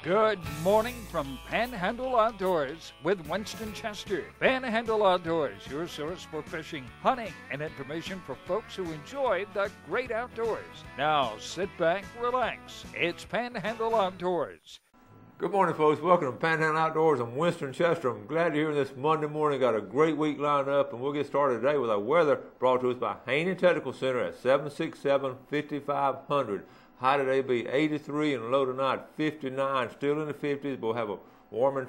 Good morning from Panhandle Outdoors with Winston Chester. Panhandle Outdoors, your source for fishing, hunting, and information for folks who enjoy the great outdoors. Now sit back, relax. It's Panhandle Outdoors. Good morning, folks. Welcome to Panhandle Outdoors. I'm Winston Chester. I'm glad you're here this Monday morning. Got a great week lined up, and we'll get started today with our weather brought to us by Haney Technical Center at 767-5500. High today be 83 and low tonight 59. Still in the 50s, but we'll have a warmer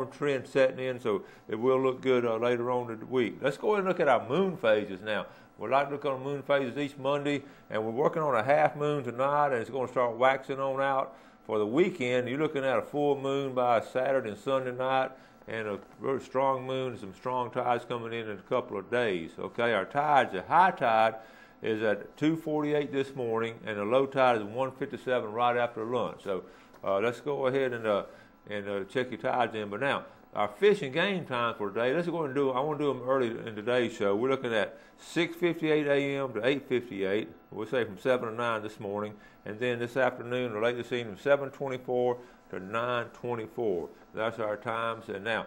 trend setting in, so it will look good later on in the week. Let's go ahead and look at our moon phases now. We like to look on moon phases each Monday, and we're working on a half moon tonight, and it's going to start waxing on out for the weekend. You're looking at a full moon by Saturday and Sunday night, and a very strong moon and some strong tides coming in a couple of days. Okay, our tides, the high tide is at 2:48 this morning, and the low tide is 1:57 right after lunch. So let's go ahead and check your tides in. But now, our fish and game time for today, let's go ahead and I want to do them early in today's show. We're looking at 6:58 a.m. to 8:58. We'll say from 7 to 9 this morning. And then this afternoon or late this evening, 7:24 to 9:24. That's our times. And now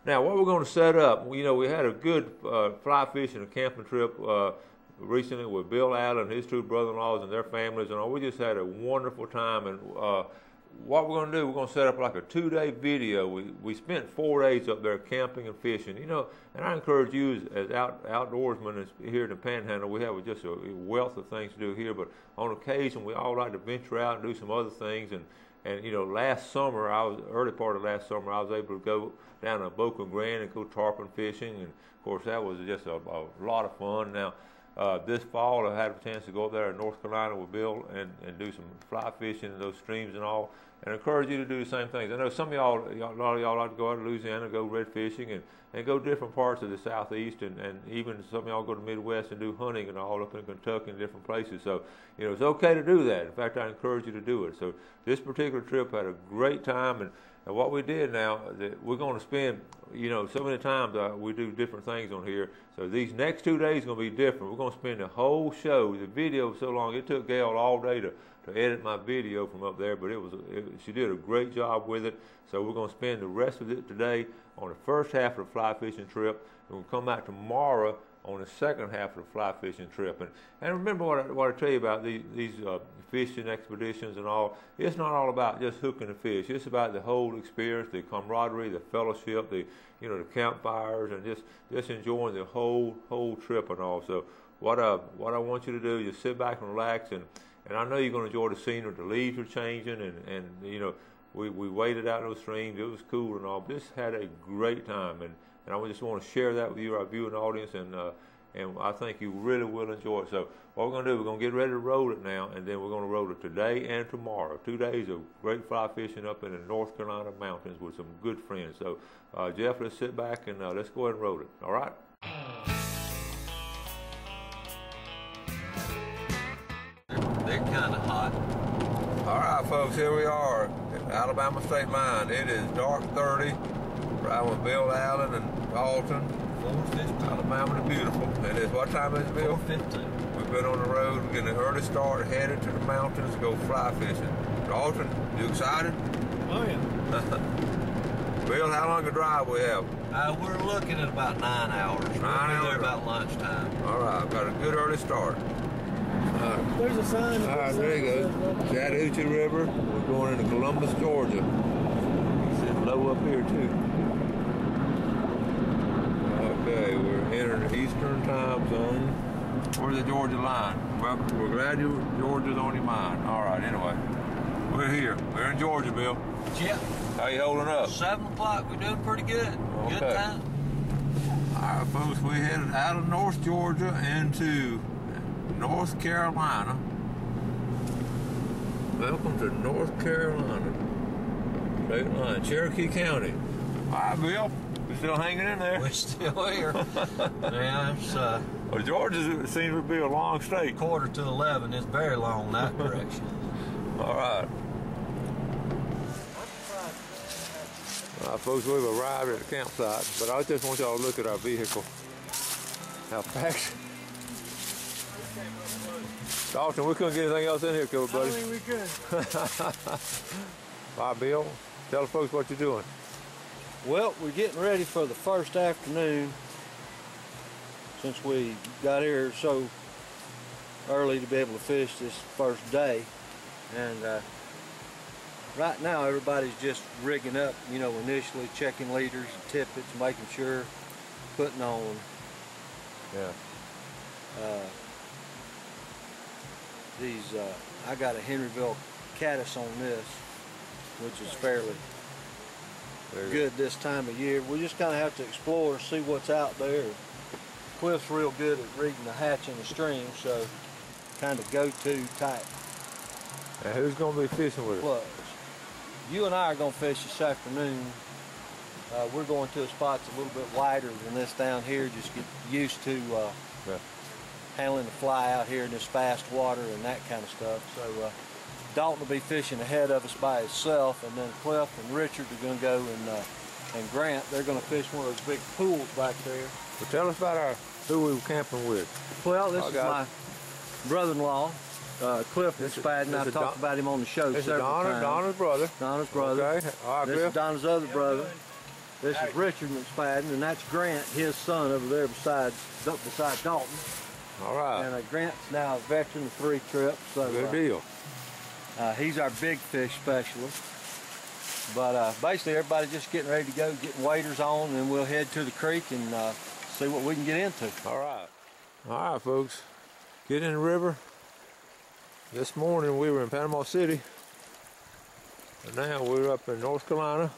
what we're going to set up, we had a good fly fishing and camping trip recently with Bill Allen, his two brother-in-laws and their families, and we just had a wonderful time. And what we're going to do, we're going to set up like a 2-day video. We spent 4 days up there camping and fishing, and I encourage you as outdoorsmen here in the Panhandle. We have just a wealth of things to do here, but on occasion we all like to venture out and do some other things. And last summer, early part of last summer, I was able to go down to Boca Grande and go tarpon fishing, and of course that was just a lot of fun. Now, this fall, I had a chance to go up there in North Carolina with Bill and do some fly fishing in those streams and all, and I encourage you to do the same things. I know some of y'all, a lot of y'all like to go out to Louisiana, go red fishing, and go different parts of the Southeast, and even some of y'all go to the Midwest and do hunting and all up in Kentucky and different places. So, it's okay to do that. In fact, I encourage you to do it. So this particular trip had a great time, and what we did now, we're going to spend, so many times we do different things on here. So these next 2 days are going to be different. We're going to spend the whole show. The video was so long, it took Gail all day to edit my video from up there, but she did a great job with it. So we're going to spend the rest of it today on the first half of the fly fishing trip. We'll come back tomorrow on the second half of the fly fishing trip. And remember what I tell you about these fishing expeditions and all. It's not all about just hooking the fish. It's about the whole experience, the camaraderie, the fellowship, the campfires, and just enjoying the whole trip and all. So what I want you to do is just sit back and relax, and I know you're going to enjoy the scenery. The leaves are changing, and we waded out in those streams. It was cool and all. But just had a great time, and I just want to share that with you, our viewing audience, and I think you really will enjoy it. So what we're going to do, we're going to get ready to roll it now, and then we're going to roll it today and tomorrow. 2 days of great fly fishing up in the North Carolina mountains with some good friends. So, Jeff, let's sit back and let's go ahead and roll it. All right? They're kind of hot. All right, folks, here we are at Alabama State Line. It is dark 30. Riding with Bill Allen and Dalton. 4:15. Alabama the beautiful. It is, what time is it, Bill? 4:15. We've been on the road. We're getting an early start, headed to the mountains to go fly fishing. Dalton, you excited? Oh, yeah. Bill, how long a drive we have? We're looking at about 9 hours. We'll be there about lunchtime. All right, got a good early start. There's a sign. All right, there you go. Chattahoochee River. We're going into Columbus, Georgia. It's low up here, too. Okay, we're entering the Eastern time zone. Where's the Georgia line? Well, we're glad Georgia's on your mind. All right, anyway. We're here. We're in Georgia, Bill. Yeah. How you holding up? 7 o'clock. We're doing pretty good. Okay. Good time. All right, folks, we headed out of North Georgia into North Carolina. Welcome to North Carolina. State line, Cherokee County. All right, Bill. We're still hanging in there. We're still here. Yeah, it's well, Georgia seems to be a long state. 11:45. It's very long that direction. All right. All right, folks, we've arrived at the campsite, but I just want y'all to look at our vehicle. How packed. Dalton, we couldn't get anything else in here, buddy. I think we could. All right, Bill, tell the folks what you're doing. Well, we're getting ready for the first afternoon since we got here so early to be able to fish this first day. And right now everybody's just rigging up, you know, initially checking leaders and tippets, making sure, putting on. Yeah. I got a Henryville caddis on this, which is fairly good this time of year. We just kind of have to explore, see what's out there. Cliff's real good at reading the hatch in the stream, so kind of go-to type. And who's going to be fishing with us? Plus, you and I are going to fish this afternoon. We're going to a spot that's a little bit wider than this down here. Just get used to handling the fly out here in this fast water and that kind of stuff. So Dalton will be fishing ahead of us by himself, and then Cliff and Richard are going to go, and Grant, they're going to fish one of those big pools back there. Well, tell us about who we were camping with. Well, this is my brother-in-law, Cliff McSpadden. I've talked about him on the show several times. Donna's brother. Donna's brother. Okay. All right, this Cliff. is Donna's other brother. This is Richard McSpadden, and that's Grant, his son, over there beside Dalton. All right. And Grant's now a veteran of 3 trips. So, good deal. He's our big fish specialist. But basically, everybody's just getting ready to go, getting waders on, and we'll head to the creek and see what we can get into. All right. All right, folks. Get in the river. This morning we were in Panama City, and now we're up in North Carolina.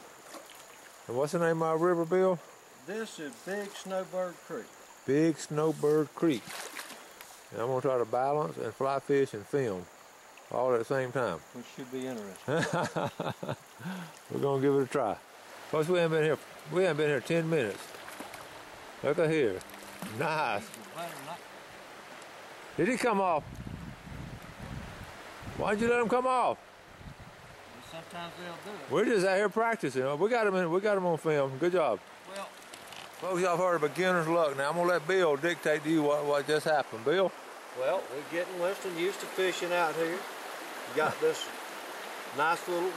And what's the name of our river, Bill? This is Big Snowbird Creek. Big Snowbird Creek. And I'm going to try to balance and fly fish and film all at the same time. Which should be interesting. We're going to give it a try. Folks, we haven't been here 10 minutes. Look at here. Nice. Did he come off? Why'd you let him come off? Sometimes they'll do it. We're just out here practicing. We got him on film. Good job. Well, folks, y'all heard of beginner's luck. Now I'm gonna let Bill dictate to you what just happened. Bill? Well, we're getting Winston used to fishing out here. You got this nice little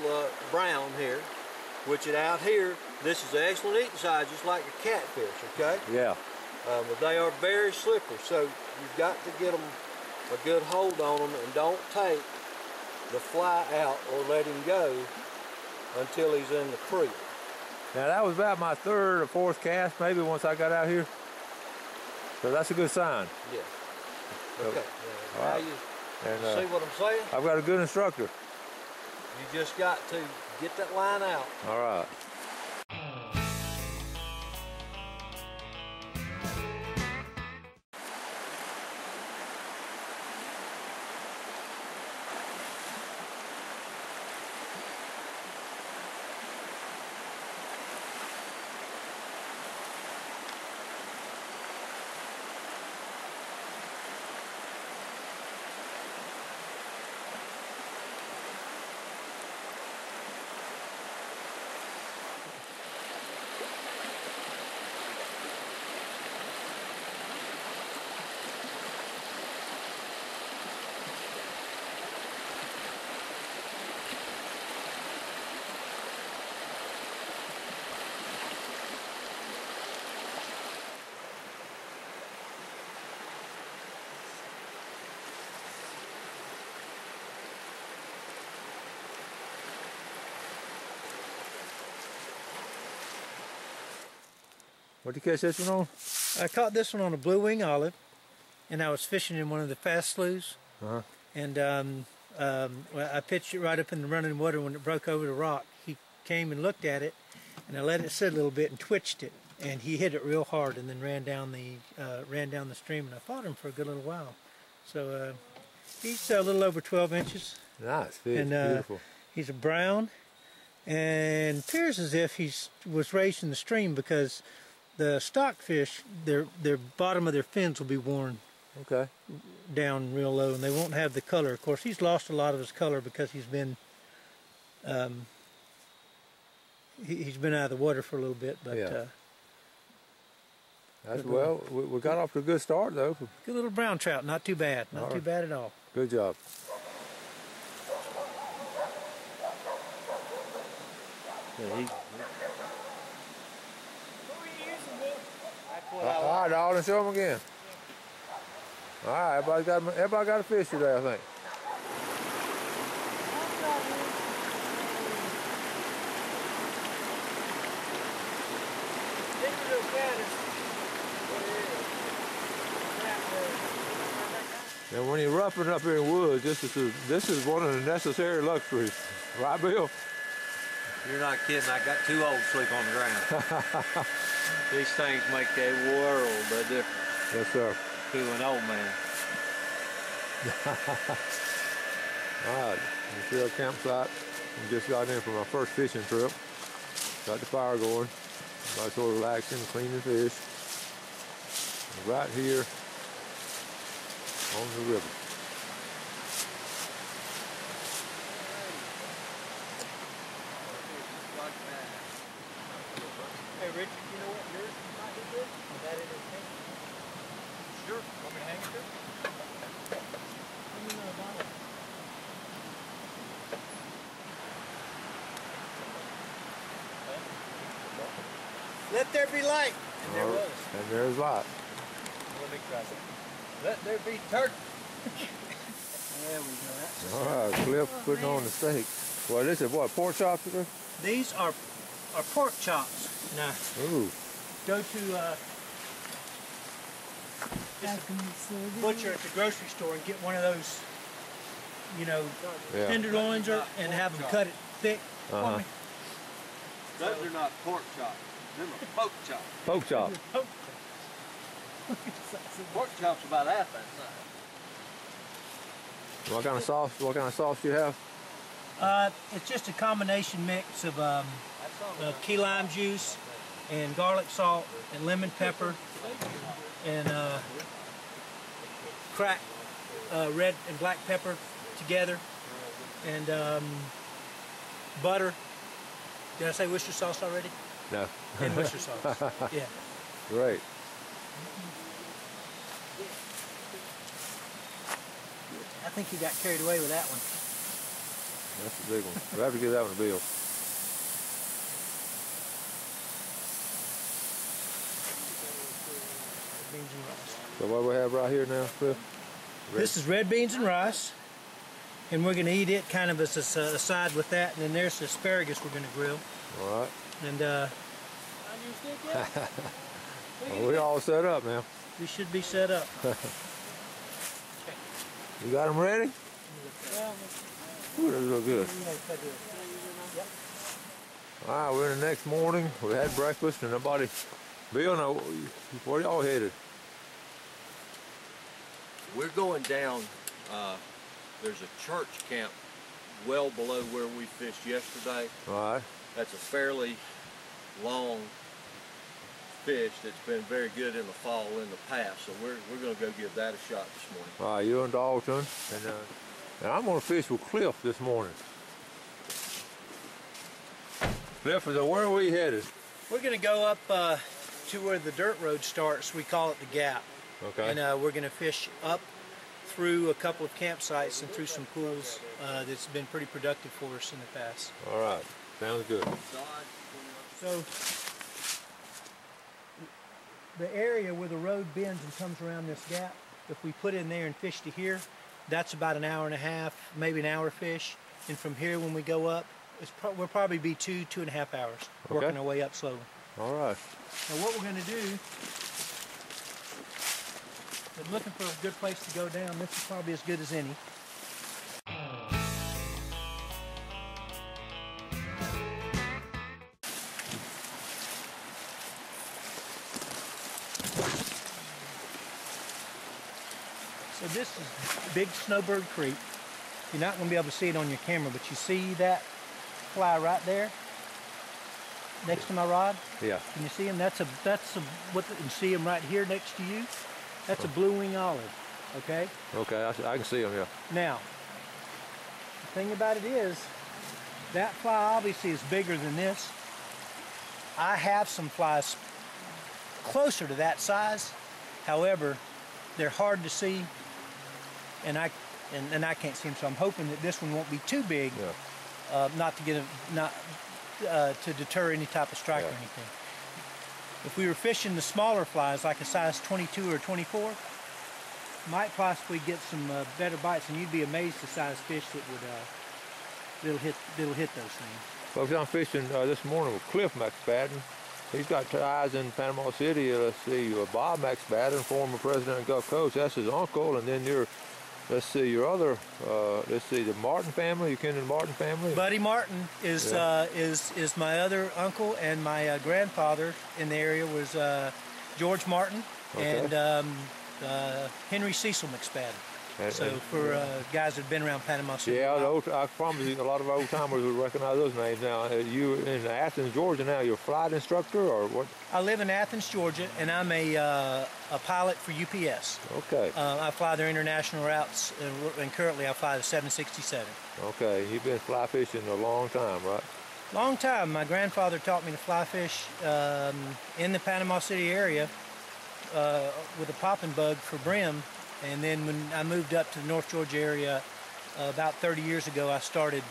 brown here, which is out here, this is an excellent eating size, just like a catfish, okay? Yeah. But they are very slippery, so you've got to get them a good hold on them, and don't take the fly out or let him go until he's in the creek. Now that was about my 3rd or 4th cast, maybe, once I got out here. So that's a good sign. Yeah. So, okay. Now right. you And, see what I'm saying? I've got a good instructor. You just got to get that line out. All right. What'd you catch this one on? I caught this one on a blue wing olive, and I was fishing in one of the fast sloughs. And well, I pitched it right up in the running water. When it broke over the rock, he came and looked at it, and I let it sit a little bit and twitched it, and he hit it real hard and then ran down the stream, and I fought him for a good little while. So he's a little over 12 inches. Nice fish, and, beautiful. He's a brown, and appears as if he was raised in the stream, because the stockfish, their bottom of their fins will be worn down real low, and they won't have the color. Of course, he's lost a lot of his color because he's been he's been out of the water for a little bit. But that's, well, we got off to a good start though. Good little brown trout, not too bad, not too bad at all. Good job. All right, Alden, show them again. All right, everybody got a fish today, I think. And when you're roughing up here in woods, this is one of the necessary luxuries, right, Bill? You're not kidding. I got 2 old sleep on the ground. These things make a world of difference. Yes, sir. To an old man. All right, this is our campsite. We just got in from our first fishing trip. Got the fire going. Nice little relaxing, cleaning fish. Right here on the river. Hey, Richard, you know what? Yours might be good. Is that in his tank? Sure. Want me to hang it there? Let there be light. And there was. And there's light. Let me try that. Let there be turkey. There we go. All right, Cliff putting on the steak. Well, this is what, pork chops? These are pork chops. Now, Ooh. go to butcher at the grocery store and get one of those, you know, tenderloins and have them cut it thick for me. Those are not pork chops. Them are poke chops. Poke chop. Pork chops about half that size. What kind of sauce do you have? It's just a combination mix of key lime juice and garlic salt and lemon pepper and cracked red and black pepper together and butter. Did I say Worcester sauce already? No. And Worcester sauce. Yeah. Great. I think he got carried away with that one. That's a big one. We'll have to give that one a bill. Beans and rice. So what we have right here now, Cliff? This is red beans and rice, and we're going to eat it kind of as a side with that. And then there's the asparagus we're going to grill. All right. And Well, we're all set up now. we should be set up. You got them ready? Ooh, those look good. All right, we're in the next morning. We had breakfast and nobody. Bill, now, where y'all headed? We're going down. There's a church camp well below where we fished yesterday. All right. That's a fairly long fish that's been very good in the fall in the past. So we're going to go give that a shot this morning. All right, you and Dalton, and I'm going to fish with Cliff this morning. Cliff, where are we headed? We're going to go up to where the dirt road starts. We call it the Gap. Okay. And we're going to fish up through a couple of campsites and through some pools that's been pretty productive for us in the past. All right, sounds good. So the area where the road bends and comes around this gap, if we put in there and fish to here, that's about an hour and a half, maybe an hour fish. And from here, when we go up, we'll probably be 2.5 hours working our way up slowly. All right. Now what we're going to do, I'm looking for a good place to go down. This is probably as good as any. So this is Big Snowbird Creek. You're not going to be able to see it on your camera, but you see that fly right there next to my rod? Yeah. Can you see him? That's what you see him right here next to you. That's a blue wing olive. Okay. Okay, I can see them. Yeah. Now, the thing about it is, that fly obviously is bigger than this. I have some flies closer to that size. However, they're hard to see, and I can't see them. So I'm hoping that this one won't be too big. Yeah. Not to deter any type of strike or anything. If we were fishing the smaller flies, like a size 22 or 24, might possibly get some better bites, and you'd be amazed the size fish that would that'll hit those things. Folks, I'm fishing this morning with Cliff McSpadden. He's got ties in Panama City. Let's see, Bob McSpadden, former president of Gulf Coast. That's his uncle, and then let's see, your other, let's see, the Martin family. You kin to the Martin family? Buddy Martin is my other uncle, and my grandfather in the area was George Martin and Henry Cecil McSpadden. So for guys that have been around Panama City. Yeah, I promise you, a lot of old timers would recognize those names now. You in Athens, Georgia now, you're a flight instructor or what? I live in Athens, Georgia, and I'm a pilot for UPS. Okay. I fly their international routes, and currently I fly the 767. Okay, you've been fly fishing a long time, right? Long time. My grandfather taught me to fly fish in the Panama City area with a popping bug for brim. And then when I moved up to the North Georgia area about 30 years ago, I started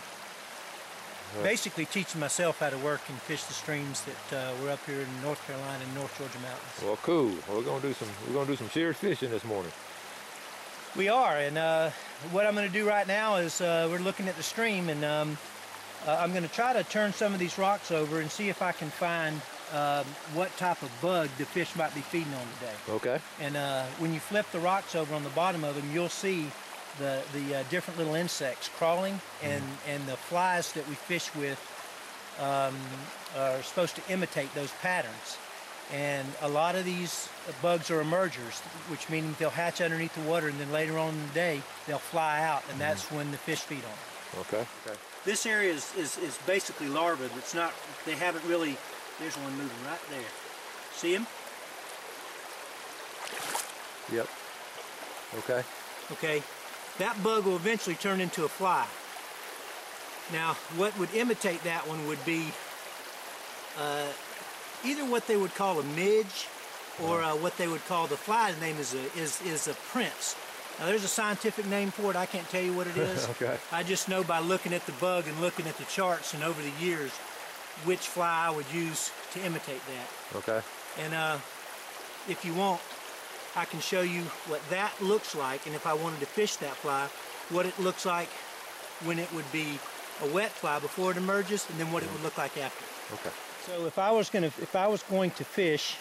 basically teaching myself how to work and fish the streams that were up here in North Carolina and North Georgia mountains. Well, cool. Well, we're gonna do some serious fishing this morning. We are, and what I'm going to do right now is we're looking at the stream, and I'm going to try to turn some of these rocks over and see if I can find what type of bug the fish might be feeding on today. Okay. And when you flip the rocks over on the bottom of them, you'll see the different little insects crawling, and the flies that we fish with are supposed to imitate those patterns. And a lot of these bugs are emergers, which means they'll hatch underneath the water, and then later on in the day they'll fly out, and that's when the fish feed on them. Okay. This area is basically larvae. It's not. They haven't really. There's one moving right there. See him? Yep. Okay. Okay. That bug will eventually turn into a fly. Now, what would imitate that one would be either what they would call a midge, or what they would call the fly's name is a prince. Now, there's a scientific name for it. I can't tell you what it is. Okay. I just know by looking at the bug and looking at the charts and over the years which fly I would use to imitate that. Okay. And if you want, I can show you what that looks like, and if I wanted to fish that fly, what it looks like when it would be a wet fly before it emerges, and then what it would look like after. Okay. So if I was going to fish,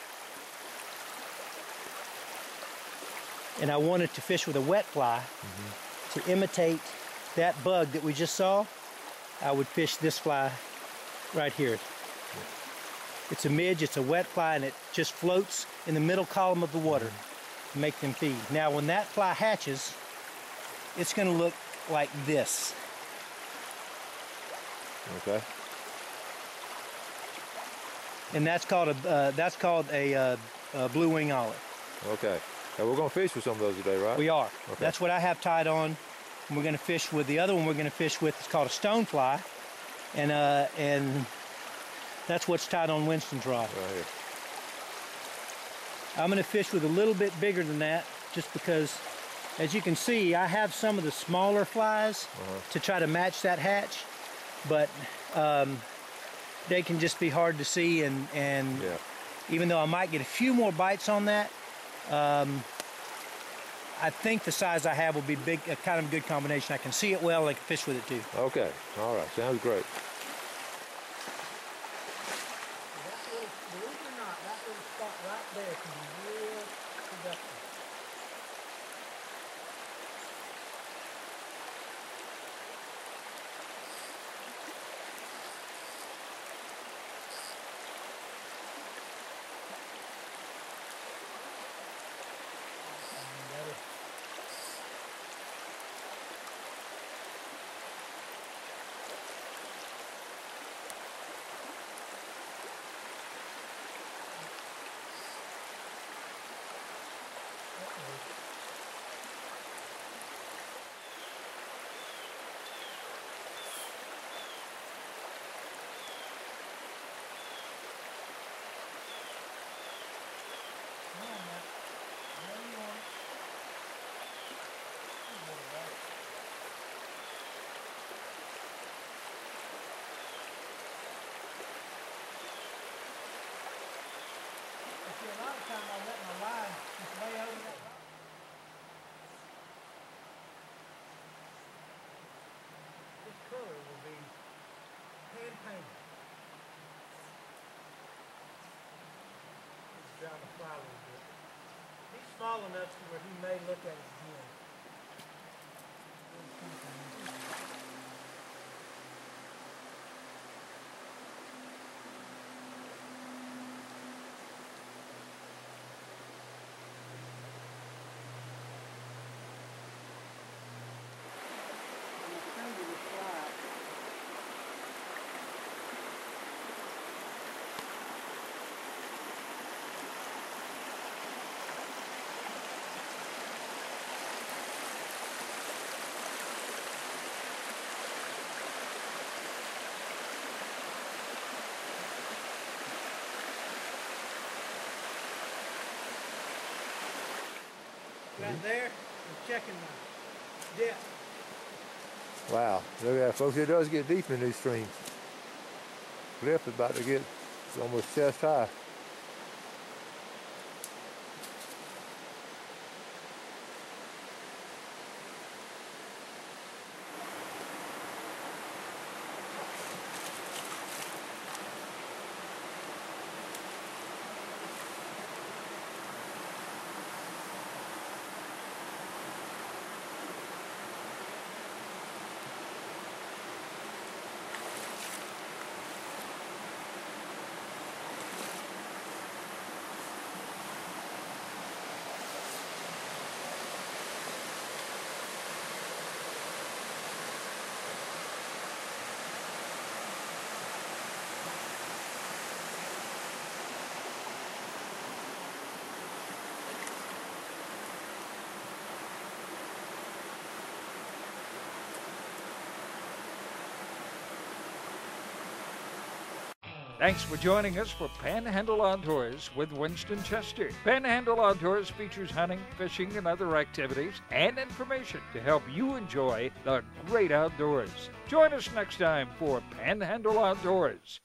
and I wanted to fish with a wet fly to imitate that bug that we just saw, I would fish this fly right here. It's a midge, it's a wet fly, and it just floats in the middle column of the water to make them feed. Now when that fly hatches, it's going to look like this. Okay. And that's called a blue wing olive. Okay. And we're going to fish with some of those today, right? We are. Okay. That's what I have tied on. And we're going to fish with the other one. We're going to fish with. It's called a stone fly, and that's what's tied on Winston's rod. Right here. I'm going to fish with a little bit bigger than that, just because, as you can see, I have some of the smaller flies to try to match that hatch, but they can just be hard to see, and even though I might get a few more bites on that, I think the size I have will be big, a kind of good combination. I can see it well, I can fish with it too. Okay, all right, sounds great. Believe it or not, that little spot right there can be real productive. fly a little bit. He's small enough to where he may look at it again. Right there, I'm checking my depth. Wow, look at that, folks. It does get deep in these streams. Cliff is about to get almost chest high. Thanks for joining us for Panhandle Outdoors with Winston Chester. Panhandle Outdoors features hunting, fishing, and other activities and information to help you enjoy the great outdoors. Join us next time for Panhandle Outdoors.